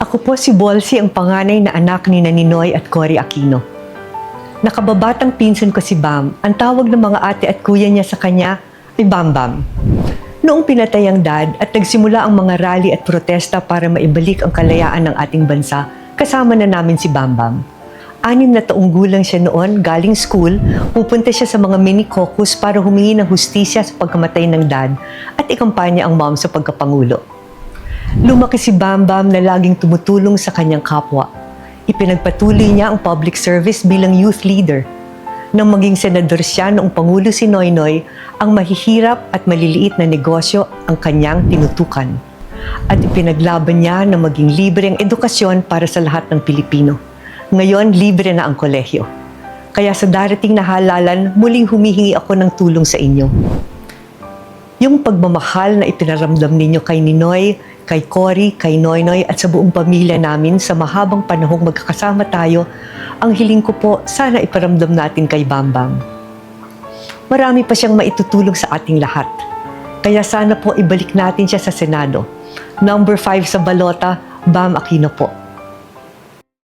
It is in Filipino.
Ako po si Bolsi, ang panganay na anak ni Ninoy at Cory Aquino. Nakababatang pinsan ko si Bam. Ang tawag ng mga ate at kuya niya sa kanya ay Bam Bam. Noong pinatay ang dad at nagsimula ang mga rally at protesta para maibalik ang kalayaan ng ating bansa, kasama na namin si Bam Bam. 6 na taong gulang siya noon, galing school, pupunta siya sa mga mini caucus para humingi ng hustisya sa pagkamatay ng dad at ikampanya ang mom sa pagkapangulo. Lumaki si Bam Bam na laging tumutulong sa kanyang kapwa. Ipinagpatuloy niya ang public service bilang youth leader. Nang maging senador siya noong Pangulo si Noynoy, ang mahihirap at maliliit na negosyo ang kanyang tinutukan. At ipinaglaban niya na maging libre ang edukasyon para sa lahat ng Pilipino. Ngayon, libre na ang kolehiyo. Kaya sa darating na halalan, muling humihingi ako ng tulong sa inyo. Yung pagmamahal na ipinaramdam ninyo kay Ninoy, kay Cory, kay Noynoy at sa buong pamilya namin sa mahabang panahong magkakasama tayo, ang hiling ko po, sana iparamdam natin kay Bam Bam. Marami pa siyang maitutulong sa ating lahat. Kaya sana po ibalik natin siya sa Senado. Number 5 sa balota, Bam Aquino po.